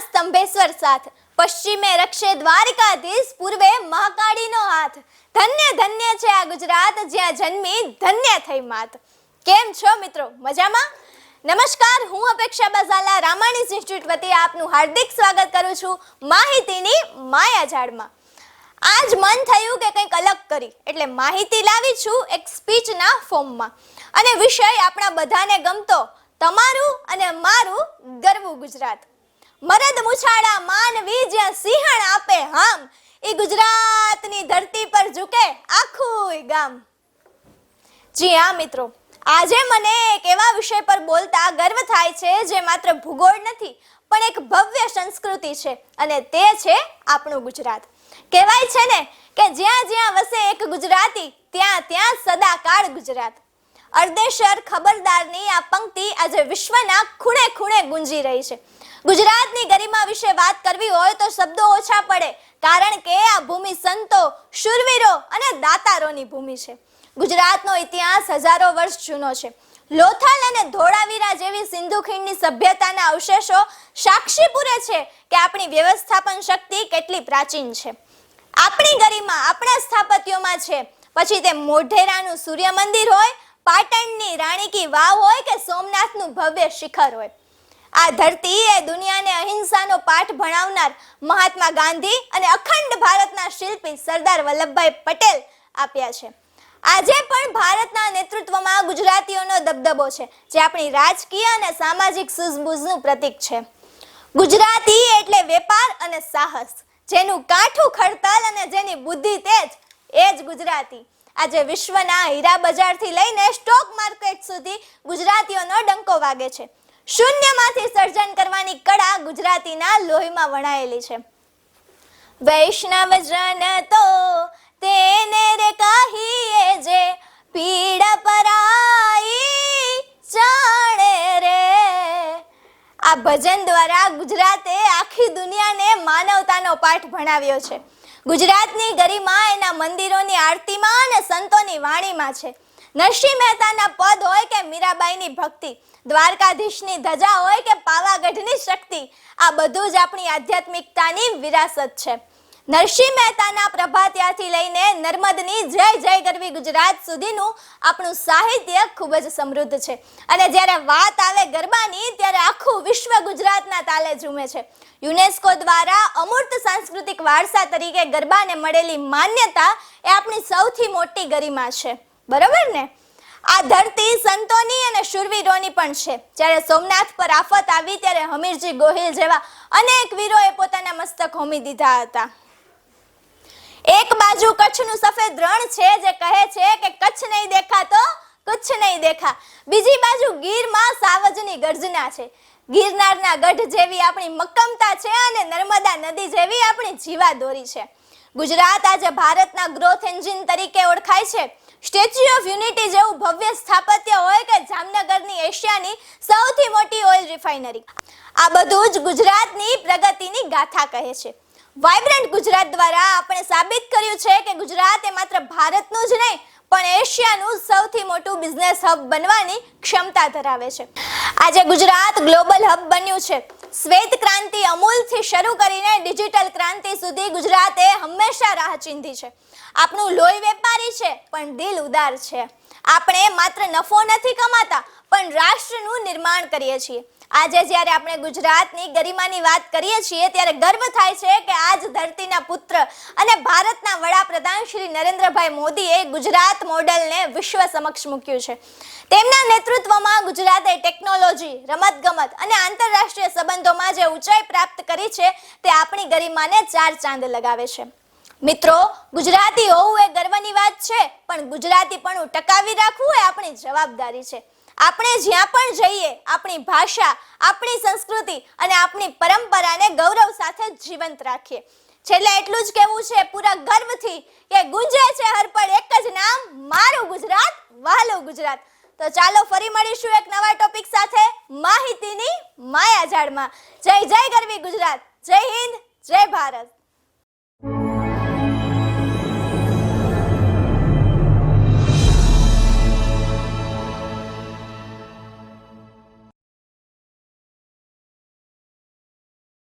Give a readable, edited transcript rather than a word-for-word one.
સ્તંભેશ્વર સાથ, પશ્ચિમે રક્ષે દ્વારિકાધીશ, પૂર્વે મહાકાળીનો હાથ. ધન્ય ધન્ય છે આ ગુજરાત, જ્યાં જન્મી ધન્ય થઈ માત. કેમ છો મિત્રો, મજામાં? નમસ્કાર, હું અપેક્ષા બઝાલા રામાણીઝ ઇન્સ્ટિટ્યૂટ વતી આપનું હાર્દિક સ્વાગત કરું છું માહિતીની માયાજાળમાં. આજ મન થયું કે કંઈક અલગ કરી એટલે માહિતી લાવી છું એક સ્પીચના ફોર્મમાં, અને વિષય આપણા બધાને ગમતો, તમારું અને મારું ગરવું ગુજરાત. મરદ મુછાળા માનવી જ્યાં સિંહણ આપે હામ, એ ગુજરાતની ધરતી પર ઝૂકે આખું ગામ. જી હા મિત્રો, આજે મને એક એવા વિષય પર બોલતા ગર્વ થાય છે જે માત્ર ભૂગોળ નથી પણ એક ભવ્ય સંસ્કૃતિ છે, અને તે છે આપણું ગુજરાત. કહેવાય છે ને કે જ્યાં જ્યાં વસે એક ગુજરાતી ત્યાં ત્યાં સદાકાળ ગુજરાત. અર્દેશર ખબરદારની આ પંક્તિ આજે વિશ્વના ખૂણે ખૂણે ગુંજી રહી છે. ગુજરાતની ગરિમા વિશે વાત કરવી હોય તો શબ્દો ઓછા પડે, કારણ કે આ ભૂમિ સંતો, શૂરવીરો અને દાતારોની ભૂમિ છે. ગુજરાતનો ઇતિહાસ હજારો વર્ષ જૂનો છે. લોથલ અને ધોળાવીરા જેવી સિંધુ ખીણની સભ્યતાના અવશેષો સાક્ષી પૂરે છે કે આપણી વ્યવસ્થાપન શક્તિ કેટલી પ્રાચીન છે. આપણી ગરિમા આપણા સ્થાપત્યોમાં છે, પછી તે મોઢેરાનું સૂર્ય મંદિર હોય, પાટણની રાણી કી વાવ હોય કે સોમનાથનું ભવ્ય શિખર હોય. આ ધરતી એ દુનિયાને અહિંસાનો પાઠ ભણાવનાર મહાત્મા ગાંધી અને અખંડ ભારતના શિલ્પી સરદાર વલ્લભભાઈ પટેલ આપ્યા છે. આજે પણ ભારતના નેતૃત્વમાં ગુજરાતીઓનો દબદબો છે, જે આપણી રાજકીય અને સામાજિક સૂઝબૂઝનું પ્રતીક છે. ગુજરાતી એટલે વેપાર અને સાહસ, જેનું કાઠું ખડતલ અને જેની બુદ્ધિ તેજ, એ જ ગુજરાતી. આજે વિશ્વના હીરા બજારથી લઈને સ્ટોક માર્કેટ સુધી ગુજરાતીઓનો ડંકો વાગે છે. શૂન્યમાંથી સર્જન કરવાની કળા ગુજરાતીના લોહીમાં વણાયેલી છે. વૈષ્ણવજન તો તેને રે કહીએ જે, પીડ પરાઈ જાણે રે. આ ભજન દ્વારા ગુજરાતે આખી દુનિયાને માનવતાનો પાઠ ભણાવ્યો છે. ગુજરાતની ગરિમા એના મંદિરોની આરતીમાં અને સંતોની વાણીમાં છે. નરસિંહ મહેતાના પદ હોય કે મીરાબાઈની ભક્તિ, દ્વારકાધીશની ધજા હોય કે પાવાગઢની શક્તિ, આ બધું જ આપણી આધ્યાત્મિકતાની વિરાસત છે. નરસિંહ મહેતાના પ્રભાતિયાથી લઈને નર્મદની જય જય ગરવી ગુજરાત સુધીનું આપણું સાહિત્ય ખૂબ જ સમૃદ્ધ છે. અને જ્યારે વાત આવે ગરબાની, ત્યારે આખું વિશ્વ ગુજરાતના તાલે ઝૂમે છે. યુનેસ્કો દ્વારા અમૂર્ત સાંસ્કૃતિક વારસા તરીકે ગરબાને મળેલી માન્યતા એ આપણી સૌથી મોટી ગરિમા છે, બરોબર ને? આ ધરતી સંતોની અને શૂરવીરોની પણ છે. જ્યારે સોમનાથ પર આફત આવી ત્યારે હમીરજી ગોહિલ જેવા અનેક વીરોએ પોતાના મસ્તક હોમી દીધા હતા. એક બાજુ કચ્છનું સફેદ રણ છે જે કહે છે કે કચ્છ નહીં દેખા તો કચ્છ નહીં દેખા. બીજી બાજુ ગીરમાં સાવજની ગર્જના છે. ગિરનારના ગઢ જેવી આપણી મક્કમતા છે અને નર્મદા નદી જેવી આપણી જીવાદોરી છે. ગુજરાત આજે ભારતના ગ્રોથ એન્જિન તરીકે ઓળખાય છે. સ્ટેચ્યુ ઓફ યુનિટી જેવું ભવ્ય સ્થાપત્ય હોય કે જામનગરની એશિયાની સૌથી મોટી ઓઇલ રિફાઇનરી, આ બધું જ ગુજરાતની પ્રગતિની ગાથા કહે છે. વાઇબ્રન્ટ ગુજરાત દ્વારા આપણે સાબિત કર્યું છે કે ગુજરાત એ માત્ર ભારતનું જ નહીં પણ એશિયાનું સૌથી મોટું બિઝનેસ હબ બનવાની ક્ષમતા ધરાવે છે. આજે ગુજરાત ગ્લોબલ હબ બન્યું છે. શ્વેત ક્રાંતિ અમૂલથી શરૂ કરીને ડિજિટલ ક્રાંતિ સુધી ગુજરાતે હંમેશા રાહ ચીંધી છે. આપણું લોહી વેપારી છે પણ દિલ ઉદાર છે. આપણે માત્ર નફો નથી કમાતા પણ રાષ્ટ્રનું નિર્માણ કરીએ છીએ. આજે જ્યારે આપણે ગુજરાતની ગરિમાની વાત કરીએ છીએ ત્યારે ગર્વ થાય છે કે આજ ધરતીના પુત્ર અને ભારતના વડાપ્રધાન શ્રી નરેન્દ્રભાઈ મોદીએ ગુજરાત મોડેલને વિશ્વ સમક્ષ મૂક્યું છે. તેમના નેતૃત્વમાં ગુજરાતે ટેકનોલોજી, રમતગમત અને આંતરરાષ્ટ્રીય સંબંધોમાં જે ઊંચાઈ પ્રાપ્ત કરી છે તે આપણી ગરિમાને ચાર ચાંદ લગાવે છે. મિત્રો, ગુજરાતી હોવું એ ગર્વની વાત છે, પણ ગુજરાતીપણું ટકાવી રાખવું એ આપણી જવાબદારી છે. આપણે જ્યાં પણ જઈએ આપણી ભાષા, આપણી સંસ્કૃતિ અને આપણી પરંપરાને ગૌરવ સાથે જીવંત રાખીએ. છેલ્લે એટલું જ કહેવું છે પૂરા ગર્વથી કે ગુંજે છે હરપળ એક જ નામ, મારું ગુજરાત, વહાલું ગુજરાત. તો ચાલો ફરી મળીશું એક નવા ટોપિક સાથે માહિતીની માયાજાળમાં. જય જય ગરવી ગુજરાત, જય હિન્દ, જય ભારત.